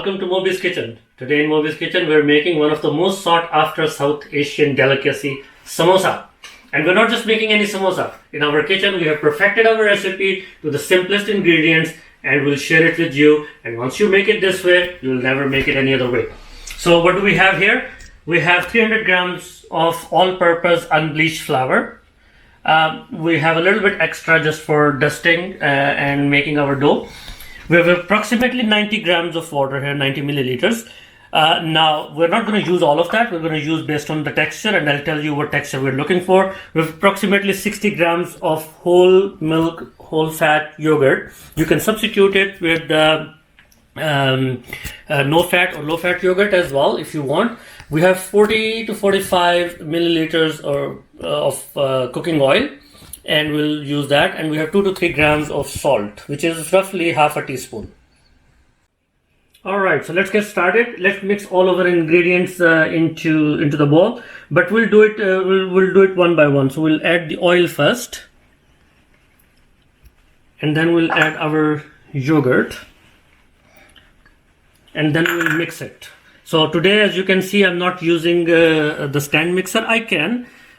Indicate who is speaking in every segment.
Speaker 1: welcome to Moby's Kitchen. Today in Moby's Kitchen, we're making one of the most sought after South Asian delicacy, samosa. And we're not just making any samosa. In our kitchen, we have perfected our recipe to the simplest ingredients and we'll share it with you. And once you make it this way, you'll never make it any other way. So what do we have here? We have 300 grams of all-purpose unbleached flour. We have a little bit extra just for dusting and making our dough. We have approximately 90 grams of water here, 90 milliliters. Now, we're not going to use all of that. We're going to use based on the texture, and I'll tell you what texture we're looking for. We have approximately 60 grams of whole milk, whole fat yogurt. You can substitute it with no fat or low fat yogurt as well if you want. We have 40 to 45 milliliters of cooking oil, and we'll use that. And we have 2 to 3 grams of salt, which is roughly half a teaspoon. Alright, so let's get started. Let's mix all of our ingredients into the bowl, but we'll do it we'll do it one by one. So we'll add the oil first, and then we'll add our yogurt, and then we'll mix it. So today, as you can see, I'm not using the stand mixer.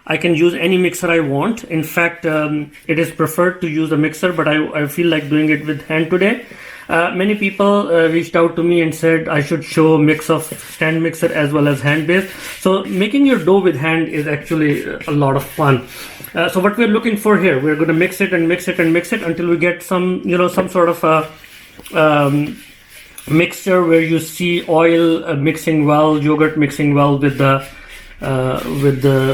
Speaker 1: I can use any mixer I want. In fact, it is preferred to use a mixer, but I feel like doing it with hand today. Many people reached out to me and said I should show a mix of stand mixer as well as hand based. So making your dough with hand is actually a lot of fun. So what we're looking for here, we're going to mix it and mix it and mix it until we get some sort of a mixture where you see oil mixing well, yogurt mixing well with the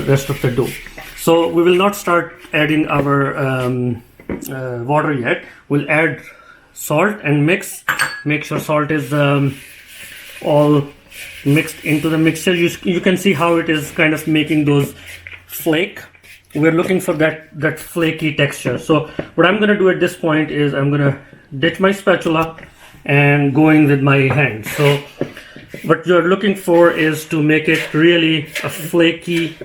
Speaker 1: rest of the dough. So we will not start adding our water yet. We'll add salt and mix. Make sure salt is all mixed into the mixture. You can see how it is kind of making those flake. We're looking for that flaky texture. So what I'm going to do at this point is I'm going to ditch my spatula and go in with my hand. So what you're looking for is to make it really a flaky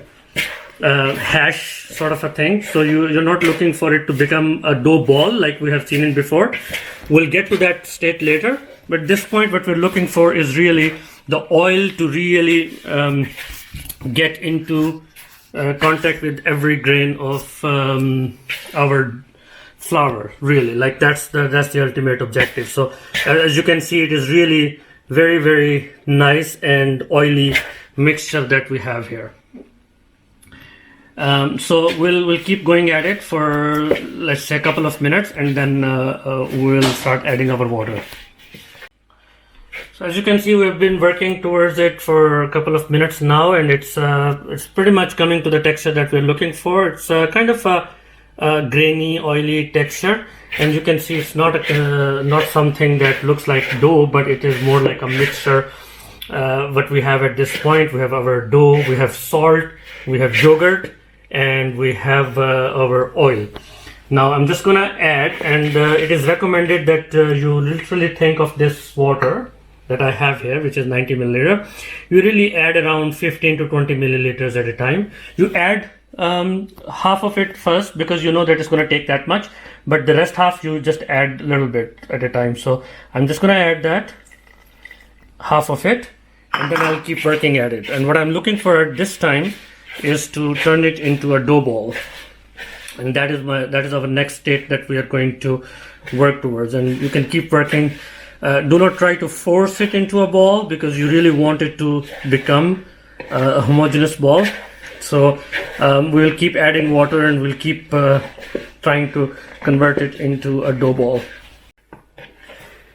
Speaker 1: hash sort of a thing. So you're not looking for it to become a dough ball like we have seen it before. We'll get to that state later, but at this point what we're looking for is really the oil to really get into contact with every grain of our flour, really. Like that's the ultimate objective. So as you can see, it is really very, very nice and oily mixture that we have here. So we'll keep going at it for, let's say, a couple of minutes, and then we'll start adding our water. So as you can see, we've been working towards it for a couple of minutes now, and it's pretty much coming to the texture that we're looking for. It's kind of a grainy, oily texture, and you can see it's not something that looks like dough, but it is more like a mixture. What we have at this point, we have our dough, we have salt, we have yogurt, and we have our oil. Now I'm just gonna add, and it is recommended that you literally think of this water that I have here, which is 90 milliliter. You really add around 15 to 20 milliliters at a time. You add half of it first because you know that it's going to take that much, but the rest half you just add a little bit at a time. So I'm just going to add that half of it, and then I'll keep working at it. And what I'm looking for at this time is to turn it into a dough ball, and that is our next state that we are going to work towards. And you can keep working. Do not try to force it into a ball because you really want it to become a homogeneous ball. So we'll keep adding water, and we'll keep trying to convert it into a dough ball.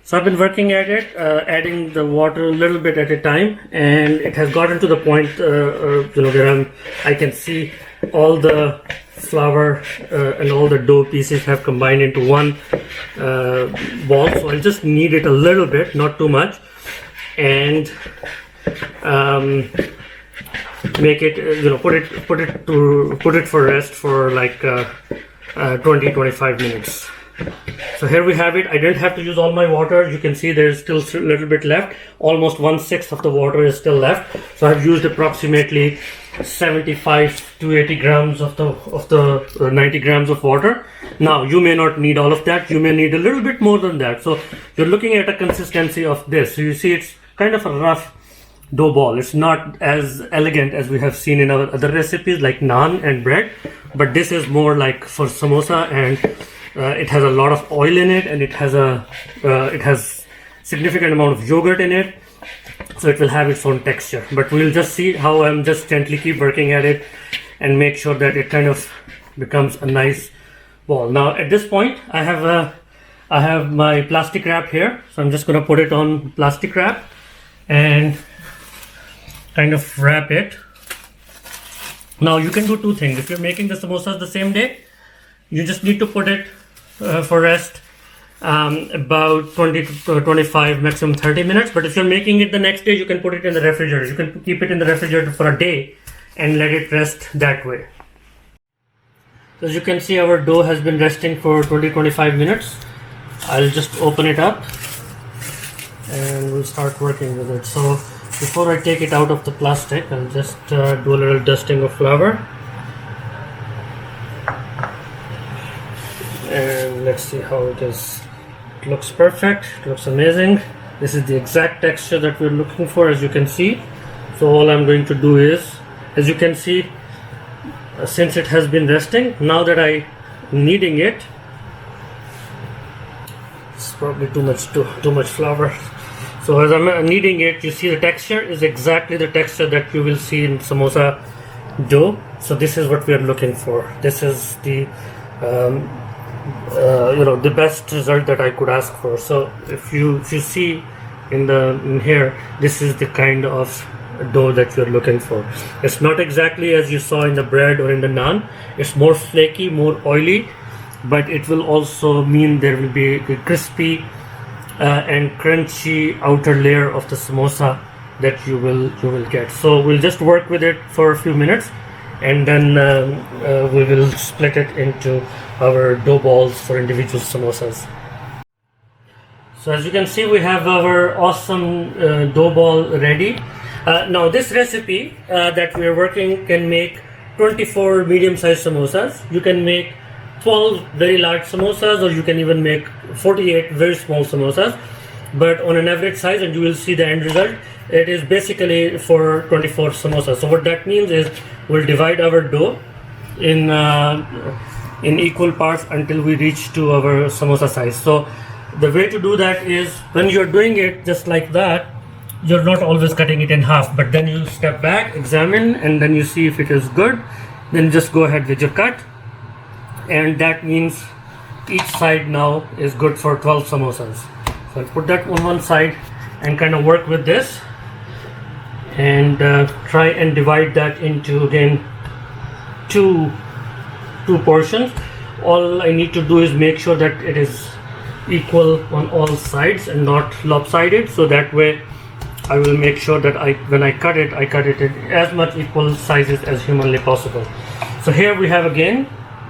Speaker 1: So I've been working at it, adding the water a little bit at a time, and it has gotten to the point where I can see all the flour and all the dough pieces have combined into one ball. So I'll just knead it a little bit, not too much, and make it, put it for rest for like 20-25 minutes. So here we have it. I didn't have to use all my water. You can see there's still a little bit left. Almost 1/6 of the water is still left. So I've used approximately 75 to 80 grams of the 90 grams of water. Now you may not need all of that. You may need a little bit more than that. So you're looking at a consistency of this. So you see it's kind of a rough dough ball. It's not as elegant as we have seen in our other recipes like naan and bread, but this is more like for samosa, and it has a lot of oil in it, and it has significant amount of yogurt in it, so it will have its own texture. But we'll just see how I'm just gently keep working at it and make sure that it kind of becomes a nice ball. Now at this point I have my plastic wrap here, so I'm just going to put it on plastic wrap and kind of wrap it. Now you can do two things. If you're making the samosas the same day, you just need to put it for rest about 20 to 25, maximum 30 minutes. But if you're making it the next day, you can put it in the refrigerator. You can keep it in the refrigerator for a day and let it rest that way. So as you can see, our dough has been resting for 20-25 minutes. I'll just open it up and we'll start working with it. So before I take it out of the plastic, I'll just do a little dusting of flour. And let's see how it is. It looks perfect, it looks amazing. This is the exact texture that we're looking for, as you can see. So all I'm going to do is, as you can see, since it has been resting, now that I'm kneading it, it's probably too much flour. So as I'm kneading it, you see the texture is exactly the texture that you will see in samosa dough. So this is what we are looking for. This is the the best result that I could ask for. So if you see in here, this is the kind of dough that you're looking for. It's not exactly as you saw in the bread or in the naan. It's more flaky, more oily, but it will also mean there will be a crispy and crunchy outer layer of the samosa that you will get. So we'll just work with it for a few minutes, and then we will split it into our dough balls for individual samosas. So as you can see, we have our awesome dough ball ready. Now this recipe that we are working can make 24 medium-sized samosas. You can make 12 very large samosas, or you can even make 48 very small samosas. But on an average size, and you will see the end result, it is basically for 24 samosas. So what that means is we'll divide our dough in equal parts until we reach to our samosa size. So the way to do that is, when you're doing it just like that, you're not always cutting it in half, but then you step back, examine, and then you see if it is good, then just go ahead with your cut. And that means each side now is good for 12 samosas. So I'll put that on one side and kind of work with this and try and divide that into, again, two portions. All I need to do is make sure that it is equal on all sides and not lopsided, so that way I will make sure that when I cut it in as much equal sizes as humanly possible. So here we have again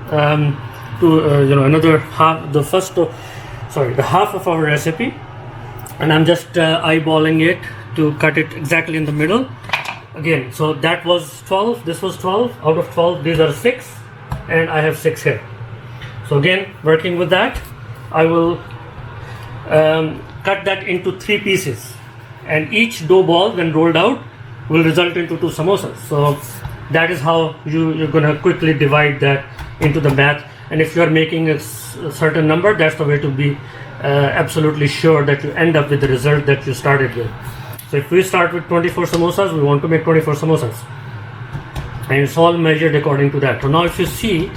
Speaker 1: another half, the half of our recipe, and I'm just eyeballing it to cut it exactly in the middle. Again, so that was 12, this was 12. Out of 12, these are 6, and I have 6 here. So again, working with that, I will cut that into 3 pieces, and each dough ball, when rolled out, will result into 2 samosas. So that is how you're gonna quickly divide that into the math. And if you are making a certain number, that's the way to be absolutely sure that you end up with the result that you started with. So if we start with 24 samosas, we want to make 24 samosas, and it's all measured according to that. So now if you see,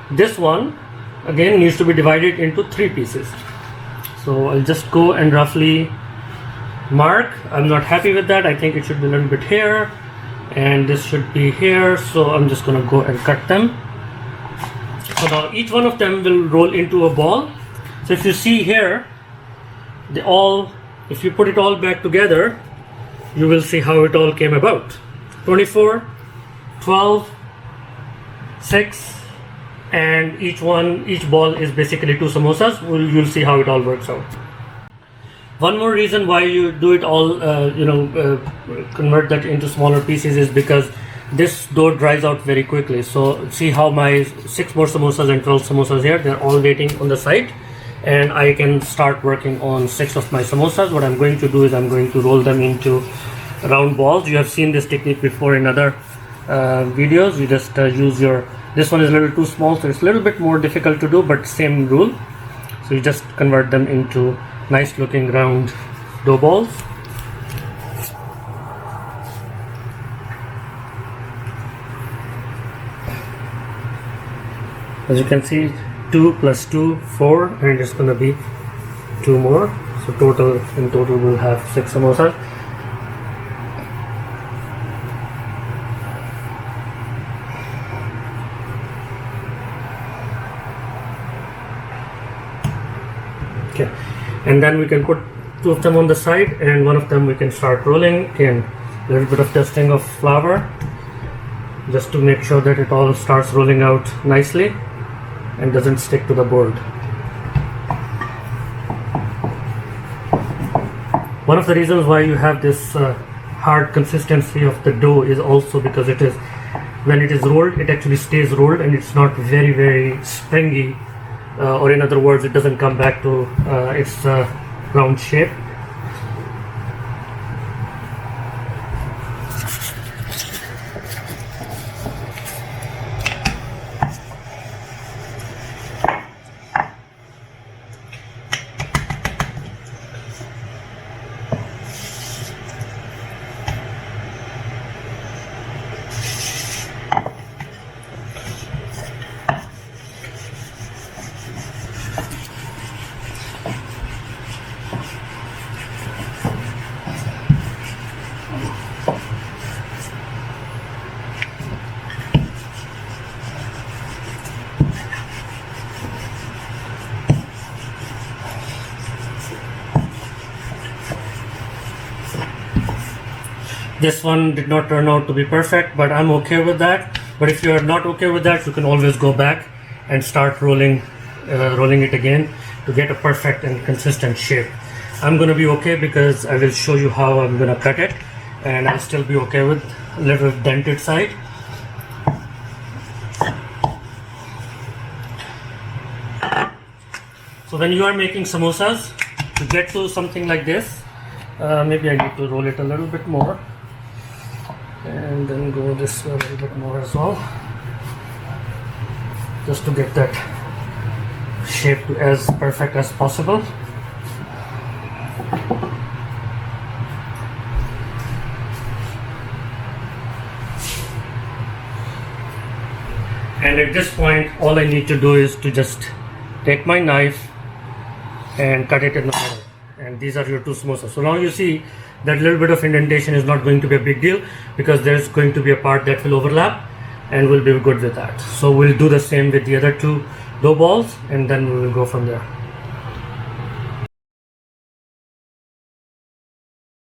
Speaker 1: this one again needs to be divided into 3 pieces. So I'll just go and roughly mark. I'm not happy with that. I think it should be a little bit here, and this should be here. So I'm just gonna go and cut them. So now each one of them will roll into a ball. So if you see here, if you put it all back together, you will see how it all came about. 24, 12, 6, and each ball is basically 2 samosas. You'll see how it all works out. One more reason why you do it all, convert that into smaller pieces, is because this dough dries out very quickly. So see how my 6 more samosas and 12 samosas here, they're all waiting on the side, and I can start working on 6 of my samosas. What I'm going to do is I'm going to roll them into round balls. You have seen this technique before in other videos. You just use your, this one is a little too small, so it's a little bit more difficult to do, but same rule. So you just convert them into nice looking round dough balls. As you can see, 2 plus 2, 4, and it's gonna be 2 more. So in total we'll have 6 samosas. Okay, and then we can put 2 of them on the side, and 1 of them we can start rolling. Again, a little bit of dusting of flour just to make sure that it all starts rolling out nicely and doesn't stick to the board. One of the reasons why you have this hard consistency of the dough is also because it is, when it is rolled, it actually stays rolled and it's not very springy, or in other words, it doesn't come back to its round shape. This one did not turn out to be perfect, but I'm okay with that. But if you are not okay with that, you can always go back and start rolling it again to get a perfect and consistent shape. I'm going to be okay because I will show you how I'm going to cut it, and I'll still be okay with a little dented side. So when you are making samosas, to get to something like this, maybe I need to roll it a little bit more and then go this way a little bit more as well, just to get that shape to as perfect as possible. And at this point, all I need to do is to just take my knife and cut it in the middle. And these are your 2 samosas. So now you see that little bit of indentation is not going to be a big deal because there's going to be a part that will overlap, and we'll be good with that. So we'll do the same with the other 2 dough balls, and then we will go from there.